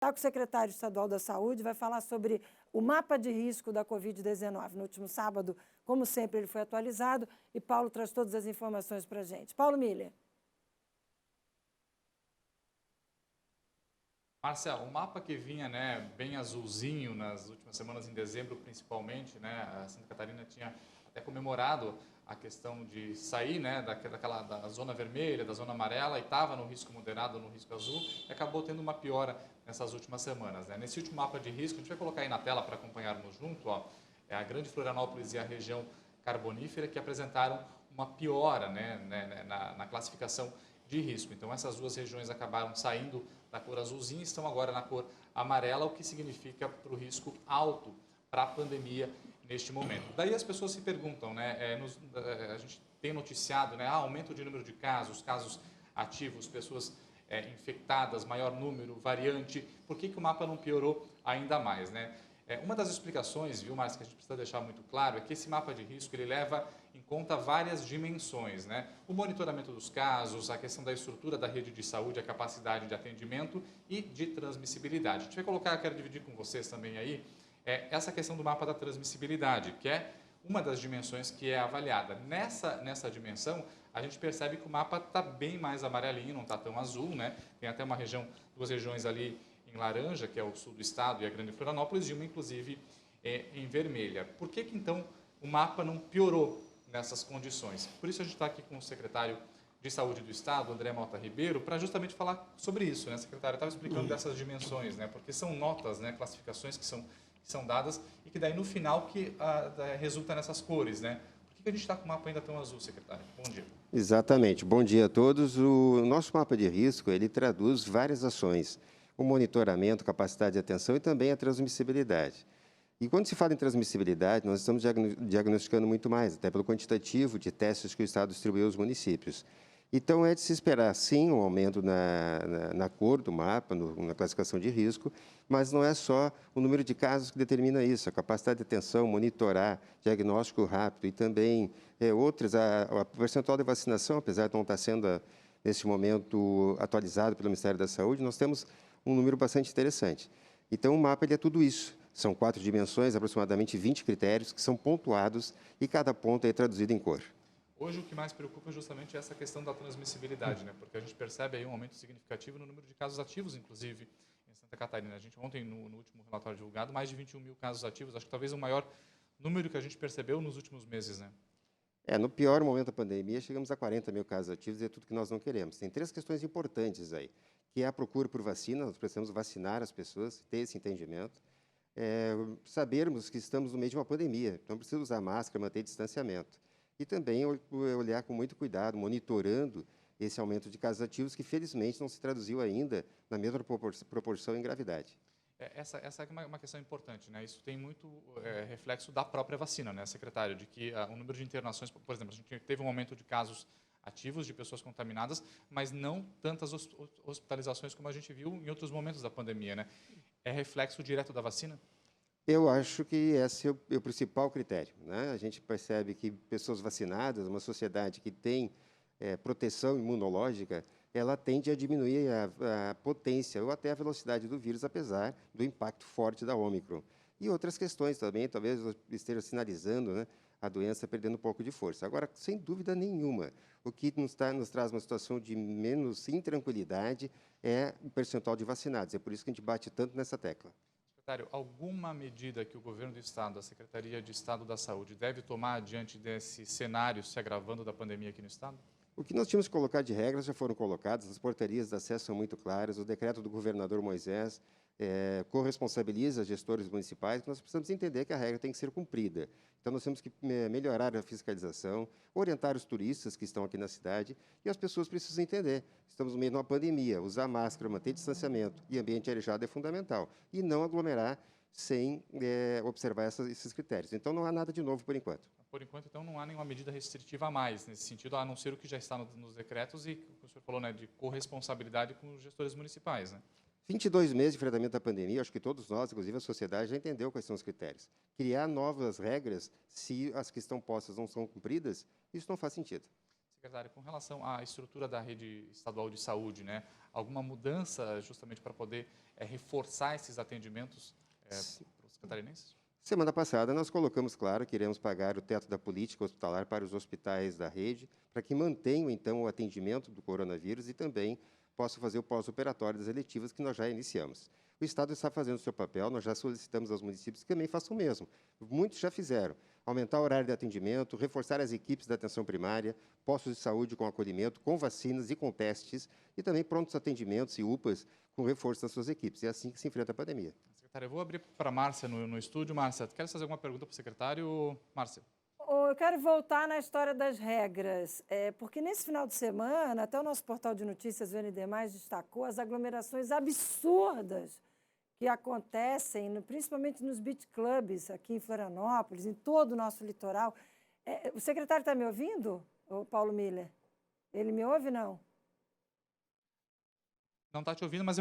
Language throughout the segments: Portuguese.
Está com o secretário estadual da Saúde, vai falar sobre o mapa de risco da Covid-19. No último sábado, como sempre, ele foi atualizado e Paulo traz todas as informações para a gente. Paulo Miller. Marcelo, o mapa que vinha, bem azulzinho nas últimas semanas, em dezembro principalmente, a Santa Catarina tinha até comemorado a questão de sair, da zona vermelha, da zona amarela, e estava no risco moderado, no risco azul, e acabou tendo uma piora nessas últimas semanas. Nesse último mapa de risco, a gente vai colocar aí na tela para acompanharmos junto, é a Grande Florianópolis e a região carbonífera que apresentaram uma piora na classificação de risco. Então, essas duas regiões acabaram saindo da cor azulzinha e estão agora na cor amarela, o que significa para o risco alto para a pandemia neste momento. Daí as pessoas se perguntam, a gente tem noticiado, aumento de número de casos ativos, pessoas infectadas, maior número, variante, por que o mapa não piorou ainda mais, Uma das explicações, viu, Márcio, que a gente precisa deixar muito claro, é que esse mapa de risco ele leva em conta várias dimensões, O monitoramento dos casos, a questão da estrutura da rede de saúde, a capacidade de atendimento e de transmissibilidade. A gente vai colocar, quero dividir com vocês também aí, essa questão do mapa da transmissibilidade, que é uma das dimensões que é avaliada. Nessa dimensão, a gente percebe que o mapa está bem mais amarelinho, não está tão azul, Tem até duas regiões ali em laranja, que é o sul do estado e a Grande Florianópolis, e uma, inclusive, em vermelha. Por que então o mapa não piorou nessas condições? Por isso a gente está aqui com o secretário de Saúde do Estado, André Mota Ribeiro, para justamente falar sobre isso, Secretário? Estava explicando dessas dimensões, Porque são notas, classificações que são dadas e que daí no final resulta nessas cores, Por que a gente está com o mapa ainda tão azul, secretário? Bom dia. Exatamente. Bom dia a todos. O nosso mapa de risco, ele traduz várias ações: o monitoramento, capacidade de atenção e também a transmissibilidade. E quando se fala em transmissibilidade, nós estamos diagnosticando muito mais, até pelo quantitativo de testes que o Estado distribuiu aos municípios. Então, é de se esperar, sim, um aumento na cor do mapa, na classificação de risco, mas não é só o número de casos que determina isso. A capacidade de atenção, monitorar, diagnóstico rápido e também outras. A percentual de vacinação, apesar de não estar sendo, neste momento, atualizado pelo Ministério da Saúde, nós temos um número bastante interessante. Então, o mapa ele é tudo isso. São 4 dimensões, aproximadamente 20 critérios, que são pontuados e cada ponto é traduzido em cor. Hoje o que mais preocupa é justamente essa questão da transmissibilidade, Porque a gente percebe aí um aumento significativo no número de casos ativos, inclusive, em Santa Catarina. A gente ontem, no último relatório divulgado, mais de 21 mil casos ativos, acho que talvez o maior número que a gente percebeu nos últimos meses, No pior momento da pandemia, chegamos a 40 mil casos ativos e é tudo que nós não queremos. Tem 3 questões importantes aí, que é a procura por vacina, nós precisamos vacinar as pessoas, ter esse entendimento. Sabermos que estamos no meio de uma pandemia, então precisa usar máscara, manter distanciamento. E também olhar com muito cuidado, monitorando esse aumento de casos ativos, que felizmente não se traduziu ainda na mesma proporção em gravidade. Essa é uma questão importante, Isso tem muito reflexo da própria vacina, secretário? De que o número de internações, por exemplo, a gente teve um aumento de casos ativos, de pessoas contaminadas, mas não tantas hospitalizações como a gente viu em outros momentos da pandemia, É reflexo direto da vacina? Eu acho que esse é o principal critério, A gente percebe que pessoas vacinadas, uma sociedade que tem proteção imunológica, ela tende a diminuir a potência ou até a velocidade do vírus, apesar do impacto forte da Ômicron. E outras questões também, talvez esteja sinalizando, a doença perdendo um pouco de força. Agora, sem dúvida nenhuma, o que nos traz uma situação de menos intranquilidade é o percentual de vacinados. É por isso que a gente bate tanto nessa tecla. Secretário, alguma medida que o governo do Estado, a Secretaria de Estado da Saúde, deve tomar diante desse cenário se agravando da pandemia aqui no Estado? O que nós tínhamos que colocar de regras já foram colocadas, as portarias de acesso são muito claras, o decreto do governador Moisés corresponsabiliza gestores municipais, que nós precisamos entender que a regra tem que ser cumprida. Então, nós temos que melhorar a fiscalização, orientar os turistas que estão aqui na cidade, e as pessoas precisam entender. Estamos no meio de uma pandemia, usar máscara, manter distanciamento e ambiente arejado é fundamental, e não aglomerar sem observar esses critérios. Então, não há nada de novo por enquanto. Por enquanto, então, não há nenhuma medida restritiva a mais nesse sentido, a não ser o que já está nos decretos e o senhor falou, de corresponsabilidade com os gestores municipais, 22 meses de enfrentamento da pandemia, acho que todos nós, inclusive a sociedade, já entendeu quais são os critérios. Criar novas regras, se as que estão postas não são cumpridas, isso não faz sentido. Secretário, com relação à estrutura da rede estadual de saúde, né, alguma mudança justamente para poder reforçar esses atendimentos para os catarinenses? Semana passada, nós colocamos claro que iremos pagar o teto da política hospitalar para os hospitais da rede, para que mantenham, então, o atendimento do coronavírus e também possam fazer o pós-operatório das eletivas que nós já iniciamos. O Estado está fazendo o seu papel, nós já solicitamos aos municípios que também façam o mesmo. Muitos já fizeram. Aumentar o horário de atendimento, reforçar as equipes da atenção primária, postos de saúde com acolhimento, com vacinas e com testes, e também prontos atendimentos e UPAs com reforço das suas equipes. É assim que se enfrenta a pandemia. Secretário, eu vou abrir para a Márcia no estúdio. Márcia, quer fazer alguma pergunta para o secretário? Márcia. Eu quero voltar na história das regras, porque nesse final de semana, até o nosso portal de notícias, o ND+, destacou as aglomerações absurdas que acontecem, principalmente nos beach clubs aqui em Florianópolis, em todo o nosso litoral. O secretário está me ouvindo, o Paulo Miller? Ele me ouve, não? Não está te ouvindo, mas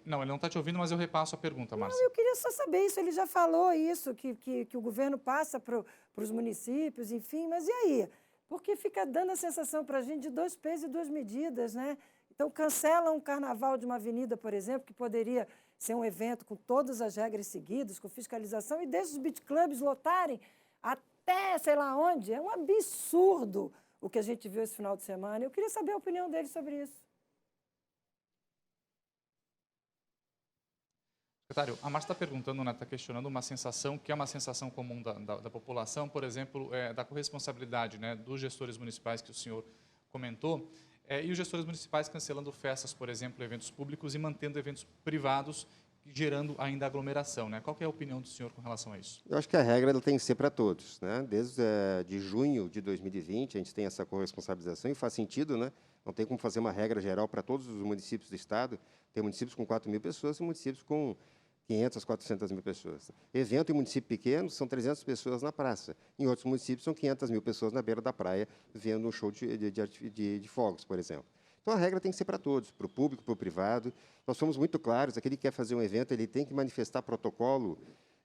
não, ele não está te ouvindo, mas eu repasso a pergunta, Márcia. Não, eu queria só saber isso. Ele já falou isso, que o governo passa para os municípios, enfim, mas e aí? Porque fica dando a sensação para a gente de 2 pesos e 2 medidas, né? Então, cancela um carnaval de uma avenida, por exemplo, que poderia ser um evento com todas as regras seguidas, com fiscalização, e deixa os beach clubs lotarem até sei lá onde. É um absurdo o que a gente viu esse final de semana. Eu queria saber a opinião dele sobre isso. Secretário, a Márcia está perguntando, né, está questionando uma sensação que é uma sensação comum da população, por exemplo, da corresponsabilidade, né, dos gestores municipais que o senhor comentou, e os gestores municipais cancelando festas, por exemplo, eventos públicos e mantendo eventos privados, gerando ainda aglomeração, né? Qual que é a opinião do senhor com relação a isso? Eu acho que a regra ela tem que ser para todos, né? Desde de junho de 2020, a gente tem essa corresponsabilização e faz sentido, né? Não tem como fazer uma regra geral para todos os municípios do Estado. Tem municípios com 4.000 pessoas e municípios com 500, 400 mil pessoas. Evento em município pequeno são 300 pessoas na praça. Em outros municípios são 500 mil pessoas na beira da praia vendo um show de fogos, por exemplo. Então, a regra tem que ser para todos, para o público, para o privado. Nós somos muito claros, aquele que quer fazer um evento, ele tem que manifestar protocolo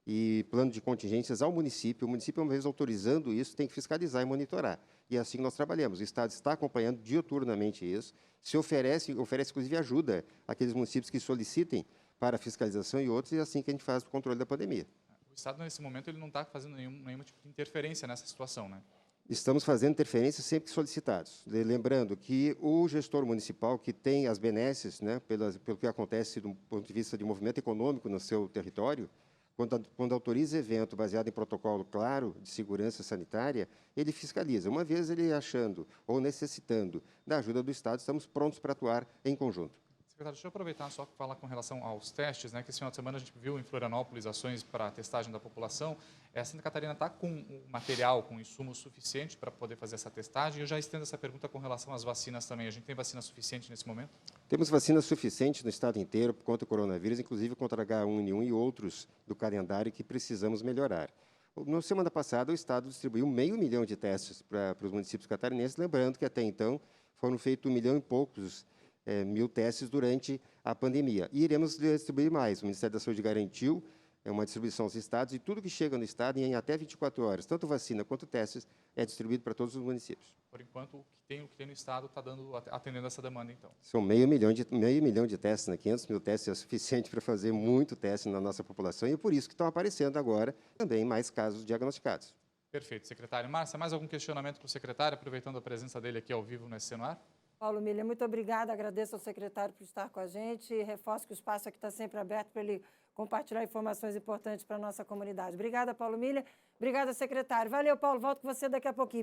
e plano de contingências ao município. O município, uma vez autorizando isso, tem que fiscalizar e monitorar. E é assim que nós trabalhamos. O Estado está acompanhando diuturnamente isso, se oferece inclusive ajuda àqueles municípios que solicitem para a fiscalização e outros, e é assim que a gente faz o controle da pandemia. O Estado, nesse momento, ele não está fazendo nenhum tipo de interferência nessa situação, né? Estamos fazendo interferência sempre que solicitados. Lembrando que o gestor municipal, que tem as benesses, né, pelo que acontece do ponto de vista de movimento econômico no seu território, quando autoriza evento baseado em protocolo claro de segurança sanitária, ele fiscaliza. Uma vez ele achando ou necessitando da ajuda do Estado, estamos prontos para atuar em conjunto. Secretário, deixa eu aproveitar só para falar com relação aos testes, né, que esse final de semana a gente viu em Florianópolis ações para a testagem da população. A Santa Catarina está com o material, com insumo suficiente para poder fazer essa testagem? Eu já estendo essa pergunta com relação às vacinas também. A gente tem vacina suficiente nesse momento? Temos vacina suficiente no estado inteiro contra o coronavírus, inclusive contra H1N1 e outros do calendário que precisamos melhorar. Na semana passada, o Estado distribuiu 500 mil de testes para os municípios catarinenses, lembrando que até então foram feitos 1 milhão e poucos mil testes durante a pandemia. E iremos distribuir mais. O Ministério da Saúde garantiu uma distribuição aos estados e tudo que chega no estado em até 24 horas, tanto vacina quanto testes, é distribuído para todos os municípios. Por enquanto, o que tem no estado está atendendo essa demanda, então. São 500 mil de testes, né? 500 mil testes é suficiente para fazer muito teste na nossa população e é por isso que estão aparecendo agora também mais casos diagnosticados. Perfeito, secretário. Márcia, mais algum questionamento para o secretário, aproveitando a presença dele aqui ao vivo no SC no Ar? Paulo Miller, muito obrigada. Agradeço ao secretário por estar com a gente e reforço que o espaço aqui está sempre aberto para ele compartilhar informações importantes para a nossa comunidade. Obrigada, Paulo Miller. Obrigada, secretário. Valeu, Paulo. Volto com você daqui a pouquinho.